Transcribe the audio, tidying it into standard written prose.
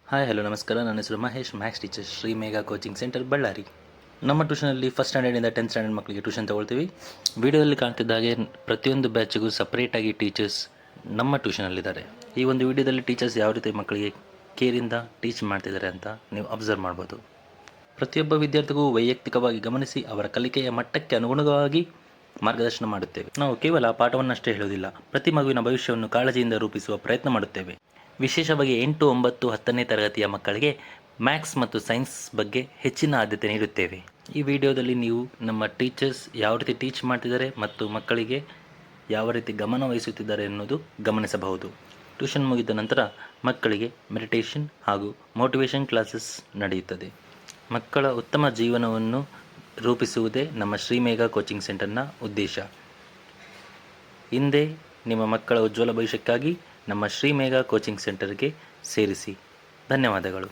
Hi hello ನಮಸ್ಕಾರ. ನನ್ನ ಹೆಸರು Mahesh, maths teacher, Shri Megha coaching centre, Ballari. ನಮ್ಮ ಟ್ಯೂಷನಲ್ಲಿ ಫಸ್ಟ್ ಸ್ಟ್ಯಾಂಡರ್ಡಿಂದ 10th ಸ್ಟ್ಯಾಂಡರ್ಡ್ ಮಕ್ಕಳಿಗೆ ಟ್ಯೂಷನ್ ತೊಗೊಳ್ತೀವಿ. ವಿಡಿಯೋದಲ್ಲಿ ಕಾಣ್ತಿದ್ದ ಹಾಗೆ ಪ್ರತಿಯೊಂದು ಬ್ಯಾಚಿಗೂ ಸಪ್ರೇಟಾಗಿ ಟೀಚರ್ಸ್ ನಮ್ಮ ಟ್ಯೂಷನಲ್ಲಿದ್ದಾರೆ. ಈ ಒಂದು ವಿಡಿಯೋದಲ್ಲಿ ಟೀಚರ್ಸ್ ಯಾವ ರೀತಿ ಮಕ್ಕಳಿಗೆ ಕೇರಿಂದ ಟೀಚ್ ಮಾಡ್ತಿದ್ದಾರೆ ಅಂತ ನೀವು ಅಬ್ಸರ್ವ್ ಮಾಡ್ಬೋದು. ಪ್ರತಿಯೊಬ್ಬ ವಿದ್ಯಾರ್ಥಿಗೂ ವೈಯಕ್ತಿಕವಾಗಿ ಗಮನಿಸಿ ಅವರ ಕಲಿಕೆಯ ಮಟ್ಟಕ್ಕೆ ಅನುಗುಣವಾಗಿ ಮಾರ್ಗದರ್ಶನ ಮಾಡುತ್ತೇವೆ. ನಾವು ಕೇವಲ ಪಾಠವನ್ನಷ್ಟೇ ಹೇಳುವುದಿಲ್ಲ, ಪ್ರತಿ ಮಗುವಿನ ಭವಿಷ್ಯವನ್ನು ಕಾಳಜಿಯಿಂದ ರೂಪಿಸುವ ಪ್ರಯತ್ನ ಮಾಡುತ್ತೇವೆ. ವಿಶೇಷವಾಗಿ 8, 9, 10ನೇ ತರಗತಿಯ ಮಕ್ಕಳಿಗೆ ಮ್ಯಾಥ್ಸ್ ಮತ್ತು ಸೈನ್ಸ್ ಬಗ್ಗೆ ಹೆಚ್ಚಿನ ಆದ್ಯತೆ ನೀಡುತ್ತೇವೆ. ಈ ವಿಡಿಯೋದಲ್ಲಿ ನೀವು ನಮ್ಮ ಟೀಚರ್ಸ್ ಯಾವ ರೀತಿ ಟೀಚ್ ಮಾಡ್ತಿದ್ದಾರೆ ಮತ್ತು ಮಕ್ಕಳಿಗೆ ಯಾವ ರೀತಿ ಗಮನ ವಹಿಸುತ್ತಿದ್ದಾರೆ ಎನ್ನುವುದು ಗಮನಿಸಬಹುದು. ಟ್ಯೂಷನ್ ಮುಗಿದ ನಂತರ ಮಕ್ಕಳಿಗೆ ಮೆಡಿಟೇಷನ್ ಹಾಗೂ ಮೋಟಿವೇಶನ್ ಕ್ಲಾಸಸ್ ನಡೆಯುತ್ತದೆ. ಮಕ್ಕಳ ಉತ್ತಮ ಜೀವನವನ್ನು ರೂಪಿಸುವುದೇ ನಮ್ಮ ಶ್ರೀ ಮೇಘಾ ಕೋಚಿಂಗ್ ಸೆಂಟರ್ನ ಉದ್ದೇಶ. ಹಿಂದೆ ನಿಮ್ಮ ಮಕ್ಕಳ ಉಜ್ವಲ ಭವಿಷ್ಯಕ್ಕಾಗಿ ನಮ್ಮ ಶ್ರೀ ಮೇಘಾ ಕೋಚಿಂಗ್ ಸೆಂಟರ್ಗೆ ಸೇರಿಸಿ. ಧನ್ಯವಾದಗಳು.